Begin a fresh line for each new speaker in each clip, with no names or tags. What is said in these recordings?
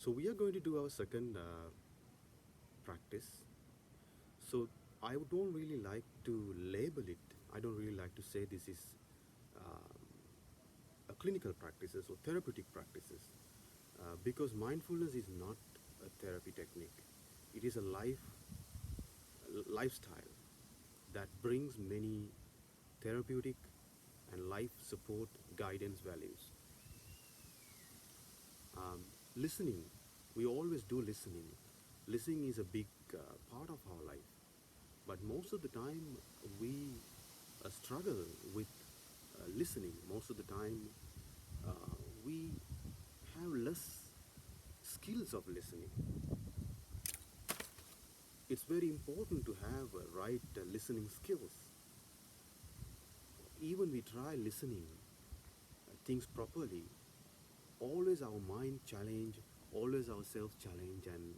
So we are going to do our second practice. So I don't really like to label it. I don't really like to say this is a clinical practices or therapeutic practices because mindfulness is not a therapy technique. It is a lifestyle that brings many therapeutic and life support guidance values. Um, Listening, we always do listening. Listening is a big part of our life, but most of the time we struggle with listening. Most of the time uh, we have less skills of listening. It's very important to have right listening skills. Even we try listening things properly, always our mind challenge, always our self challenge, and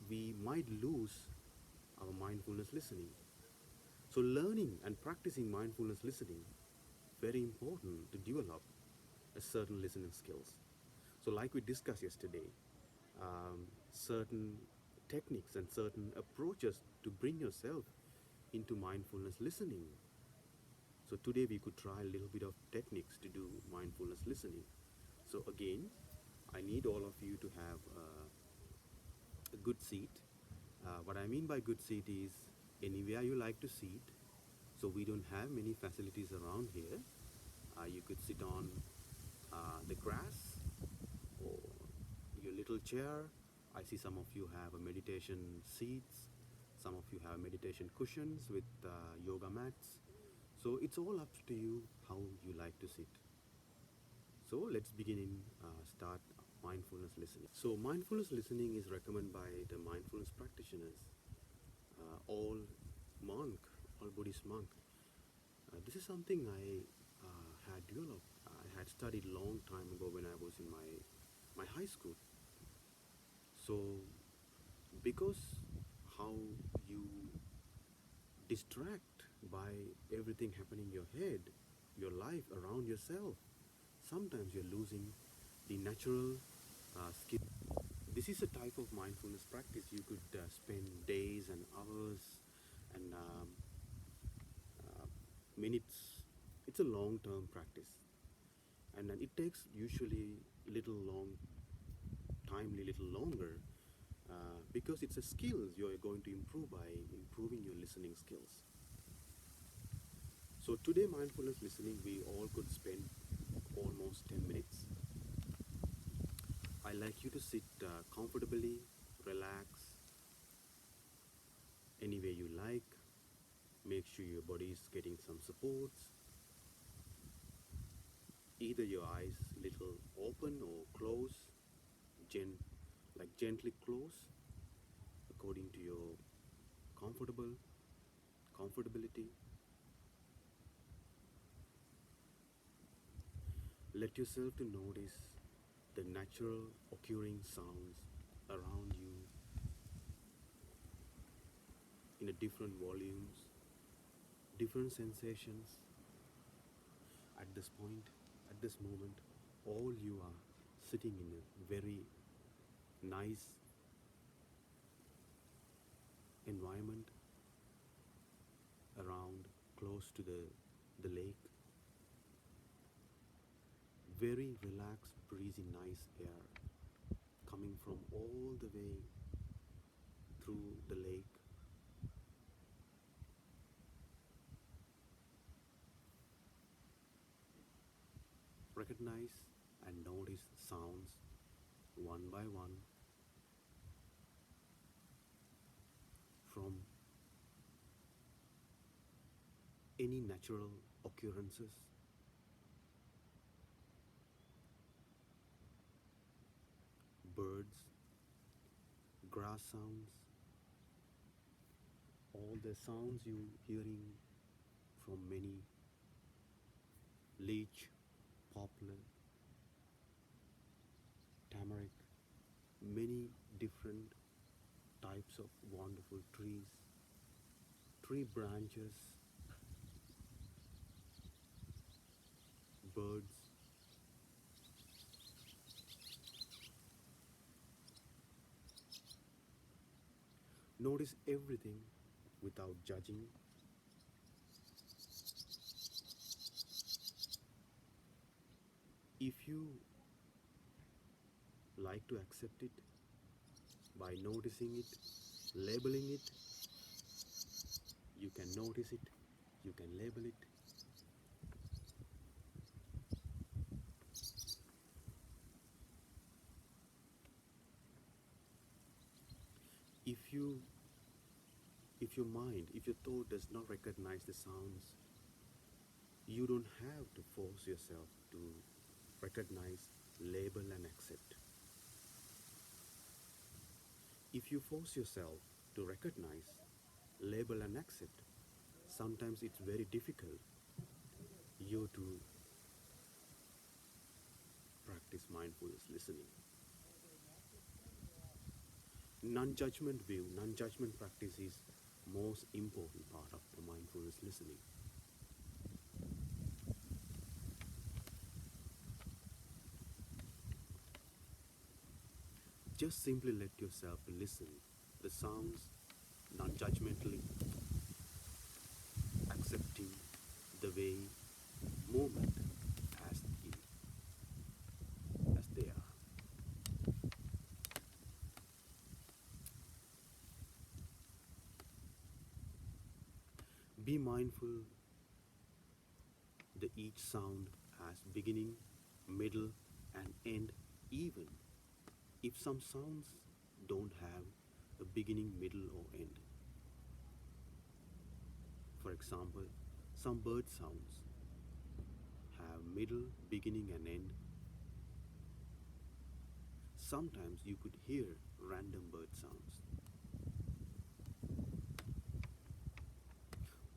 we might lose our mindfulness listening. So learning and practicing mindfulness listening very important to develop a certain listening skills. So like we discussed yesterday, certain techniques and certain approaches to bring yourself into mindfulness listening. So today we could try a little bit of techniques to do mindfulness listening. So again, I need all of you to have a good seat. What I mean by good seat is anywhere you like to sit. So we don't have many facilities around here. You could sit on the grass or your little chair. I see some of you have a meditation seats. Some of you have meditation cushions with yoga mats. So it's all up to you how you like to sit. So let's begin in start mindfulness listening. So mindfulness listening is recommended by the mindfulness practitioners, all monk, all Buddhist monk. This is something I had developed. I had studied long time ago when I was in my high school. So because how you distract by everything happening in your head, your life around yourself, sometimes you're losing the natural skill. This is a type of mindfulness practice you could spend days and hours and minutes. It's a long-term practice, and then it takes usually little long timely little longer because it's a skill you're going to improve by improving your listening skills. So today mindfulness listening we all could spend almost 10 minutes. I like you to sit comfortably, relax any way you like. Make sure your body is getting some supports. Either your eyes little open or close, like gently close according to your comfortability. Let yourself to notice the natural occurring sounds around you in a different volumes, different sensations. At this point, at this moment, all you are sitting in a very nice environment around close to the lake. Very relaxed, breezy, nice air coming from all the way through the lake. Recognize and notice sounds one by one from any natural occurrences, birds, grass sounds, all the sounds you hearing from many leech, poplar, tamarick, many different types of wonderful trees, tree branches, birds, Notice everything without judging. If you like to accept it by noticing it, labeling it, you can notice it, you can label it. If you if your mind, if your thought does not recognize the sounds, you don't have to force yourself to recognize, label, and accept. If you force yourself to recognize, label, and accept, sometimes it's very difficult you to practice mindfulness listening. Non-judgment view, non-judgment practice is most important part of the mindfulness listening. Just simply let yourself listen the sounds non-judgmentally, accepting the way movement as as they are. Be mindful that each sound has beginning, middle, and end, even if some sounds don't have a beginning, middle, or end. For example, some bird sounds have middle, beginning, and end. Sometimes you could hear random bird sounds,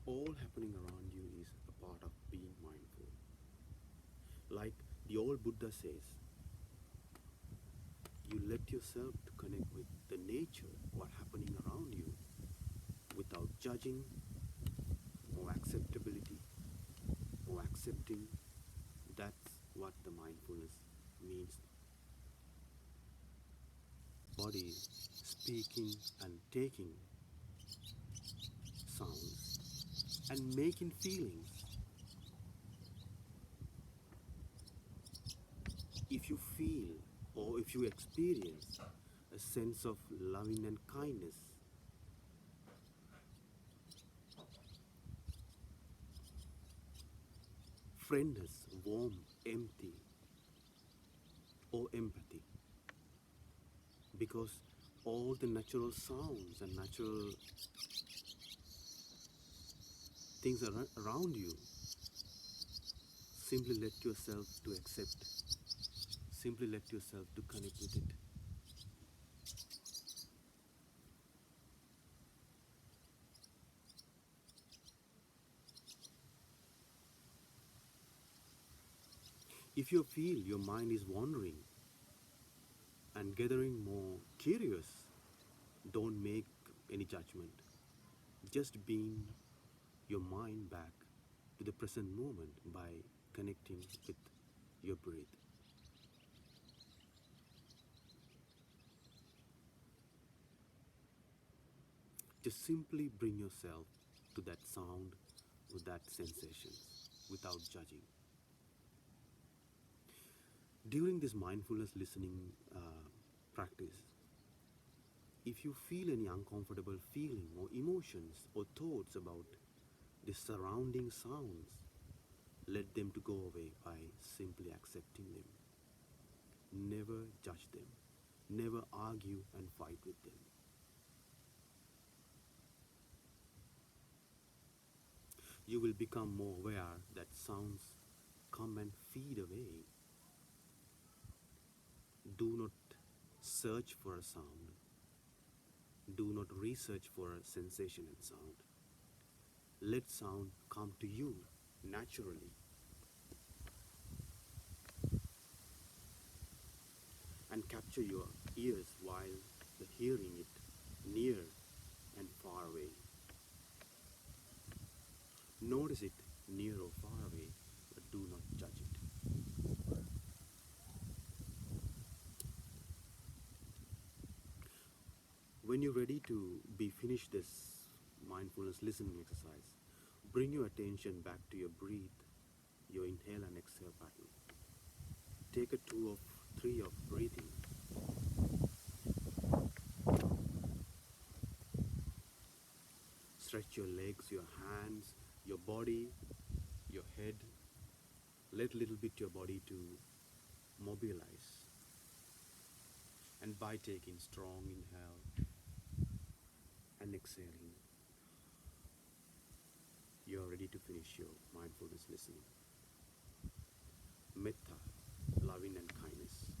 all happening around you is a part of being mindful. Like the old Buddha says, you let yourself to connect with the nature, what happening around you, without judging or acceptability or accepting. That's what the mindfulness means. Body speaking and taking sounds and making feelings. If you feel or if you experience a sense of loving and kindness, friendliness, warm, empty, or empathy, because all the natural sounds and natural things around you, simply let yourself to accept, simply let yourself to connect with it. If you feel your mind is wandering and gathering more curious, don't make any judgment. Just bring your mind back to the present moment by connecting with your breath. Just simply bring yourself to that sound, with that sensation, without judging. During this mindfulness listening practice, if you feel any uncomfortable feeling or emotions or thoughts about the surrounding sounds, let them to go away by simply accepting them. Never judge them. Never argue and fight with them. You will become more aware that sounds come and feed away. Do not search for a sound. Do not research for a sensation and sound. Let sound come to you naturally and capture your ears while hearing it near and far away. Notice it near or far away, but do not judge it. When When you're ready to be finished this mindfulness listening exercise, bring your attention back to your breathe, your inhale and exhale pattern. Take a 2 of 3 of breathing. Stretch your legs, your hands, your body, your head. Let little bit your body to mobilize. And by taking strong inhale and exhaling, you are ready to finish your mindfulness listening. Metta, loving and kindness.